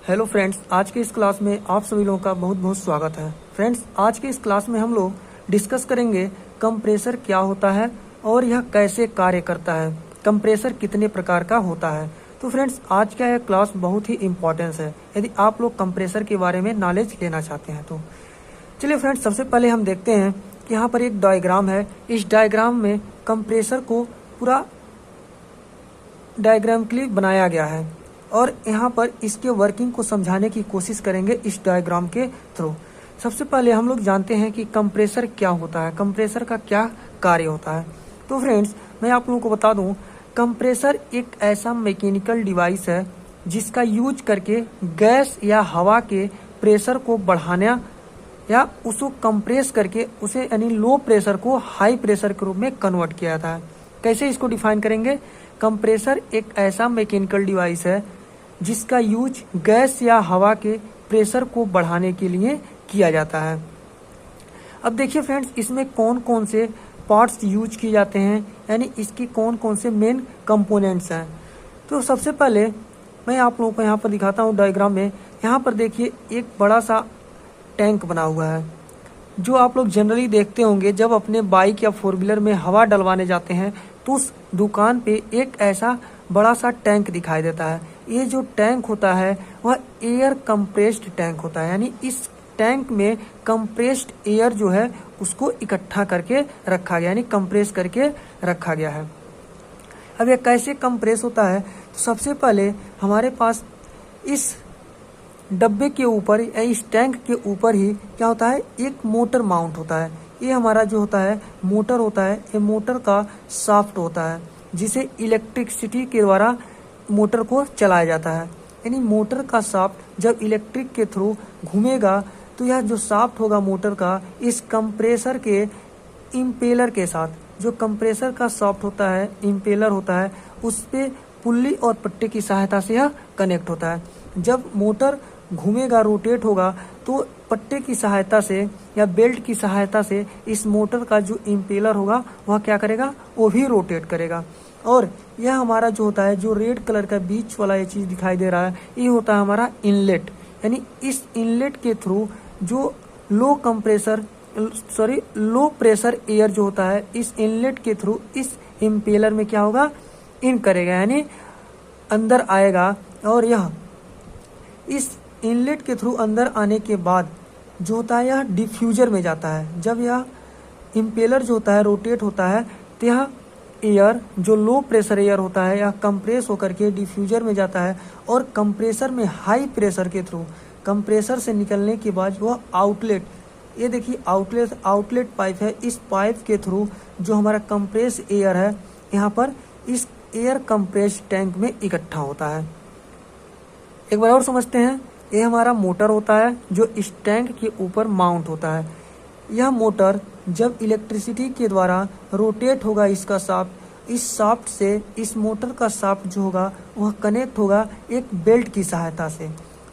Hello friends, आज के इस क्लास में आप सभी लोगों का बहुत बहुत स्वागत है। फ्रेंड्स, आज के इस क्लास में हम लोग डिस्कस करेंगे कंप्रेसर क्या होता है और यह कैसे कार्य करता है, कंप्रेसर कितने प्रकार का होता है। तो फ्रेंड्स, आज का यह क्लास बहुत ही इम्पोर्टेंस है यदि आप लोग कंप्रेसर के बारे में नॉलेज लेना चाहते हैं तो। चलिए फ्रेंड्स, सबसे पहले हम देखते हैं कि यहाँ पर एक डायग्राम है। इस डायग्राम में कंप्रेसर को पूरा डायग्रामिकली बनाया गया है और यहाँ पर इसके वर्किंग को समझाने की कोशिश करेंगे इस डायग्राम के थ्रू। सबसे पहले हम लोग जानते हैं कि कंप्रेसर क्या होता है, कंप्रेसर का क्या कार्य होता है। तो फ्रेंड्स, मैं आप लोगों को बता दूं, कंप्रेसर एक ऐसा मैकेनिकल डिवाइस है जिसका यूज करके गैस या हवा के प्रेशर को बढ़ाना या उसको कंप्रेस करके उसे यानी लो प्रेशर को हाई प्रेशर के रूप में कन्वर्ट किया जाता है। कैसे इसको डिफाइन करेंगे? कंप्रेसर एक ऐसा मैकेनिकल डिवाइस है जिसका यूज गैस या हवा के प्रेशर को बढ़ाने के लिए किया जाता है। अब देखिए फ्रेंड्स, इसमें कौन कौन से पार्ट्स यूज किए जाते हैं, यानी इसकी कौन कौन से मेन कंपोनेंट्स हैं। तो सबसे पहले मैं आप लोगों को यहाँ पर दिखाता हूँ डायग्राम में। यहाँ पर देखिए एक बड़ा सा टैंक बना हुआ है जो आप लोग जनरली देखते होंगे जब अपने बाइक या फोर व्हीलर में हवा डलवाने जाते हैं तो उस दुकान पे एक ऐसा बड़ा सा टैंक दिखाई देता है। ये जो टैंक होता है वह एयर कंप्रेस्ड टैंक होता है, यानी इस टैंक में कंप्रेस्ड एयर जो है उसको इकट्ठा करके रखा गया, यानी कंप्रेस करके रखा गया है। अब ये कैसे कंप्रेस होता है? तो सबसे पहले हमारे पास इस डब्बे के ऊपर या इस टैंक के ऊपर ही क्या होता है, एक मोटर माउंट होता है। ये हमारा जो होता है मोटर होता है, ये मोटर का शाफ्ट होता है जिसे इलेक्ट्रिसिटी के द्वारा मोटर को चलाया जाता है। यानी मोटर का शाफ्ट जब इलेक्ट्रिक के थ्रू घूमेगा तो यह जो शाफ्ट होगा मोटर का, इस कंप्रेसर के इम्पेलर के साथ, जो कंप्रेसर का शाफ्ट होता है, इम्पेलर होता है, उस पे पुल्ली और पट्टे की सहायता से यह कनेक्ट होता है। जब मोटर घूमेगा, रोटेट होगा, तो पट्टे की सहायता से या बेल्ट की सहायता से इस मोटर का जो इम्पेलर होगा वह क्या करेगा, वो भी रोटेट करेगा। और यह हमारा जो होता है, जो रेड कलर का बीच वाला ये चीज दिखाई दे रहा है, ये होता है हमारा इनलेट। यानी इस इनलेट के थ्रू जो लो प्रेशर एयर जो होता है, इस इनलेट के थ्रू इस इम्पेलर में क्या होगा, इन करेगा, यानी अंदर आएगा। और यह इस इनलेट के थ्रू अंदर आने के बाद जो होता है यह डिफ्यूजर में जाता है। जब यह इम्पेलर जो होता है रोटेट होता है तो यह एयर जो लो प्रेशर एयर होता है यह कंप्रेस होकर के डिफ्यूजर में जाता है और कंप्रेसर में हाई प्रेशर के थ्रू कंप्रेसर से निकलने के बाद वह आउटलेट, ये देखिए आउटलेट पाइप है, इस पाइप के थ्रू जो हमारा कंप्रेस एयर है यहाँ पर इस एयर कंप्रेस टैंक में इकट्ठा होता है। एक बार और समझते हैं, ये हमारा मोटर होता है जो इस टैंक के ऊपर माउंट होता है। यह मोटर जब इलेक्ट्रिसिटी के द्वारा रोटेट होगा इसका शाफ्ट, इस शाफ्ट से इस मोटर का शाफ्ट जो होगा वह कनेक्ट होगा एक बेल्ट की सहायता से।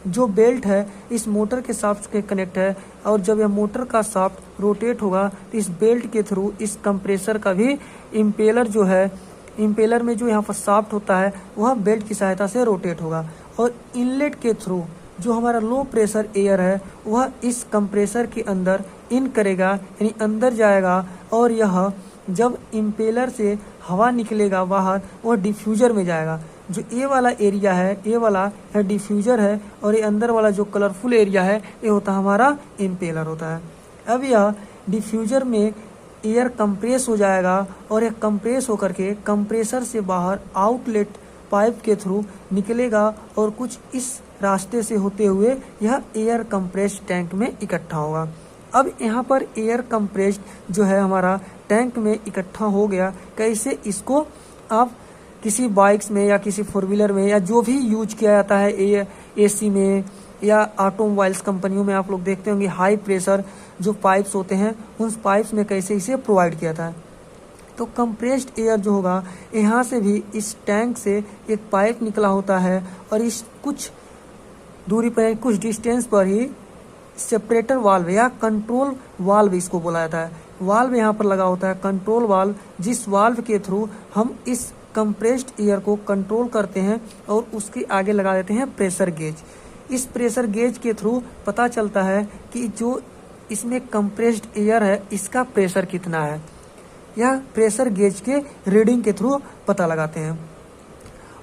जो बेल्ट है इस मोटर के शाफ्ट के कनेक्ट है और जब यह मोटर का शाफ्ट रोटेट होगा तो इस बेल्ट के थ्रू इस कंप्रेसर का भी इम्पेलर जो है, इम्पेलर में जो यहाँ पर शाफ्ट होता है वह बेल्ट की सहायता से रोटेट होगा और इनलेट के थ्रू जो हमारा लो प्रेशर एयर है वह इस कंप्रेसर के अंदर इन करेगा, यानी अंदर जाएगा। और यह जब इम्पेलर से हवा निकलेगा बाहर, वह डिफ्यूजर में जाएगा। जो ए वाला एरिया है, ए वाला यह डिफ्यूजर है और ये अंदर वाला जो कलरफुल एरिया है ये होता है हमारा इम्पेलर होता है। अब यह डिफ्यूजर में एयर कंप्रेस हो जाएगा और यह कंप्रेस होकर के कंप्रेसर से बाहर आउटलेट पाइप के थ्रू निकलेगा और कुछ इस रास्ते से होते हुए यह एयर कंप्रेस्ड टैंक में इकट्ठा होगा। अब यहाँ पर एयर कंप्रेस्ड जो है हमारा टैंक में इकट्ठा हो गया। कैसे? इसको आप किसी बाइक्स में या किसी फोर व्हीलर में या जो भी यूज किया जाता है एसी में या ऑटोमोबाइल्स कंपनियों में आप लोग देखते होंगे हाई प्रेशर जो पाइप्स होते हैं, उन पाइप्स में कैसे इसे प्रोवाइड किया जाता है। तो कंप्रेस्ड एयर जो होगा यहाँ से भी इस टैंक से एक पाइप निकला होता है और इस कुछ दूरी पर, कुछ डिस्टेंस पर ही सेपरेटर वाल्व या कंट्रोल वाल्व इसको बोला जाता है। वाल्व यहाँ पर लगा होता है, कंट्रोल वाल्व, जिस वाल्व के थ्रू हम इस कंप्रेस्ड एयर को कंट्रोल करते हैं और उसके आगे लगा देते हैं प्रेशर गेज। इस प्रेशर गेज के थ्रू पता चलता है कि जो इसमें कंप्रेस्ड एयर है इसका प्रेशर कितना है। यह प्रेशर गेज के रीडिंग के थ्रू पता लगाते हैं।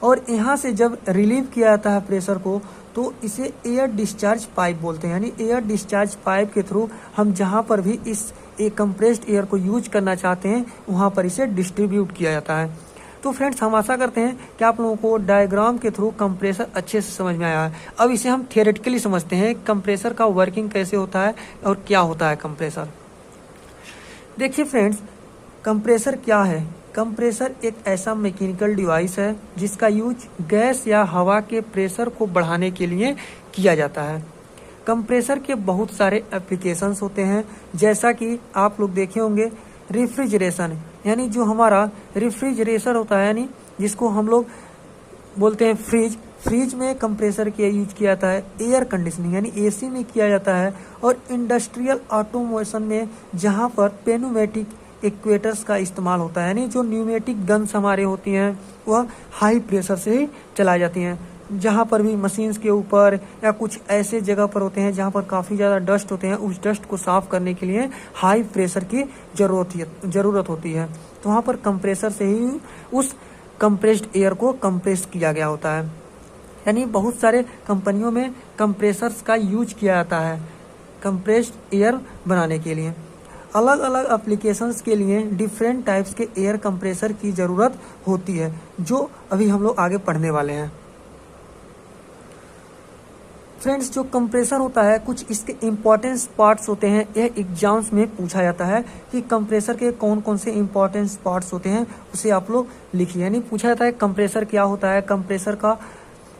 और यहाँ से जब रिलीव किया जाता है प्रेशर को तो इसे एयर डिस्चार्ज पाइप बोलते हैं। यानी एयर डिस्चार्ज पाइप के थ्रू हम जहाँ पर भी इस कंप्रेस्ड एयर को यूज करना चाहते हैं वहाँ पर इसे डिस्ट्रीब्यूट किया जाता है। तो फ्रेंड्स हम आशा करते हैं कि आप लोगों को डायग्राम के थ्रू कंप्रेसर अच्छे से समझ में आया है। अब इसे हम थियोरेटिकली समझते हैं, कंप्रेसर का वर्किंग कैसे होता है और क्या होता है कंप्रेसर। देखिए फ्रेंड्स, कंप्रेसर क्या है। कंप्रेसर एक ऐसा मैकेनिकल डिवाइस है जिसका यूज गैस या हवा के प्रेशर को बढ़ाने के लिए किया जाता है। कंप्रेसर के बहुत सारे एप्लीकेशंस होते हैं, जैसा कि आप लोग देखे होंगे रेफ्रिजरेशन, यानी जो हमारा रेफ्रिजरेटर होता है, यानी जिसको हम लोग बोलते हैं फ्रिज में कंप्रेसर का यूज किया जाता है। एयर कंडीशनिंग यानी एसी में किया जाता है। और इंडस्ट्रियल ऑटोमेशन में जहाँ पर पेनोमेटिक इक्वेटर्स का इस्तेमाल होता है, यानी जो न्यूमेटिक गन्स हमारे होती हैं वह हाई प्रेशर से ही चलाई जाती हैं। जहाँ पर भी मशीन्स के ऊपर या कुछ ऐसे जगह पर होते हैं जहाँ पर काफ़ी ज़्यादा डस्ट होते हैं, उस डस्ट को साफ करने के लिए हाई प्रेशर की ज़रूरत होती है। तो वहाँ पर कंप्रेसर से ही उस कंप्रेस्ड एयर को कंप्रेस किया गया होता है। यानी बहुत सारे कंपनियों में कंप्रेसर्स का यूज किया जाता है कंप्रेस्ड एयर बनाने के लिए। अलग अलग एप्लीकेशंस के लिए डिफरेंट टाइप्स के एयर कंप्रेसर की ज़रूरत होती है, जो अभी हम लोग आगे पढ़ने वाले हैं। फ्रेंड्स, जो कंप्रेसर होता है कुछ इसके इम्पोर्टेंस पार्ट्स होते हैं। यह एग्जाम्स में पूछा जाता है कि कंप्रेसर के कौन कौन से इम्पोर्टेंस पार्ट्स होते हैं, उसे आप लोग लिखिए। यानी पूछा जाता है कंप्रेसर क्या होता है, कंप्रेसर का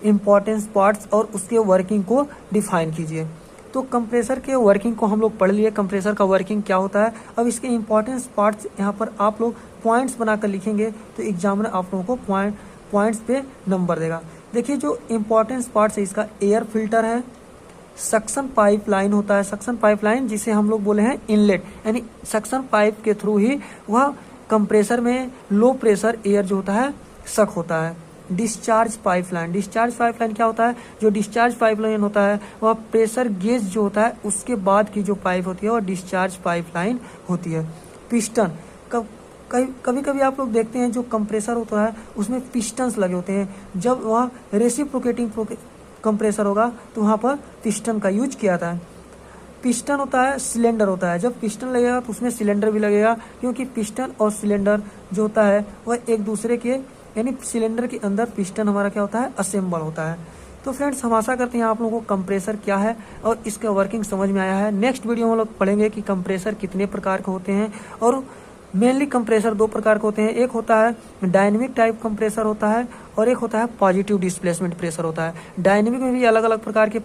इम्पोर्टेंस पार्ट्स और उसके वर्किंग को डिफाइन कीजिए। तो कंप्रेसर के वर्किंग को हम लोग पढ़ लिए, कंप्रेसर का वर्किंग क्या होता है। अब इसके इम्पोर्टेंस पार्ट्स यहाँ पर आप लोग पॉइंट्स बनाकर लिखेंगे तो एग्जामिनर आप लोगों को पॉइंट्स पे नंबर देगा। देखिए, जो इम्पोर्टेंस पार्ट्स है इसका एयर फिल्टर है, सक्शन पाइप लाइन होता है, सक्शन पाइप लाइन जिसे हम लोग बोले हैं इनलेट, यानी सक्शन पाइप के थ्रू ही वह कंप्रेसर में लो प्रेशर एयर जो होता है सक होता है। डिस्चार्ज पाइपलाइन, डिस्चार्ज पाइपलाइन क्या होता है, जो डिस्चार्ज पाइपलाइन होता है वह प्रेशर गेज जो होता है उसके बाद की जो पाइप होती है वह डिस्चार्ज पाइपलाइन होती है। पिस्टन, कभी कभी आप लोग देखते हैं जो कंप्रेसर होता है उसमें पिस्टन्स लगे होते हैं। जब वह रेसिप्रोकेटिंग कंप्रेसर होगा तो वहाँ पर पिस्टन का यूज किया जाता है। पिस्टन होता है, सिलेंडर होता है। जब पिस्टन लगेगा तो उसमें सिलेंडर भी लगेगा, क्योंकि पिस्टन और सिलेंडर जो होता है वह एक दूसरे के, यानी सिलेंडर के अंदर पिस्टन हमारा क्या होता है, असेंबल होता है। तो फ्रेंड्स, हम आशा करते हैं आप लोगों को कंप्रेसर क्या है और इसका वर्किंग समझ में आया है। नेक्स्ट वीडियो में हम लोग पढ़ेंगे कि कंप्रेसर कितने प्रकार के होते हैं। और मेनली कंप्रेसर दो प्रकार के होते हैं, एक होता है डायनेमिक टाइप कंप्रेसर होता है और एक होता है पॉजिटिव डिस्प्लेसमेंट प्रेशर होता है। डायनेमिक में भी अलग अलग प्रकार के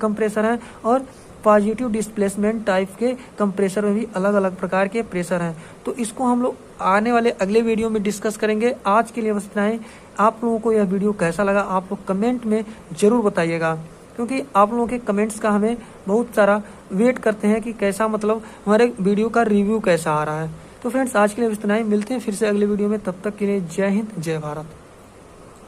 कंप्रेसर हैं और पॉजिटिव डिस्प्लेसमेंट टाइप के कंप्रेसर में भी अलग अलग प्रकार के प्रेशर हैं। तो इसको हम लोग आने वाले अगले वीडियो में डिस्कस करेंगे। आज के लिए बस इतना ही। आप लोगों को यह वीडियो कैसा लगा आप लोग कमेंट में ज़रूर बताइएगा, क्योंकि आप लोगों के कमेंट्स का हमें बहुत सारा वेट करते हैं कि कैसा, मतलब हमारे वीडियो का रिव्यू कैसा आ रहा है। तो फ्रेंड्स, आज के लिए इतना ही। मिलते हैं फिर से अगले वीडियो में, तब तक के लिए जय हिंद, जय भारत।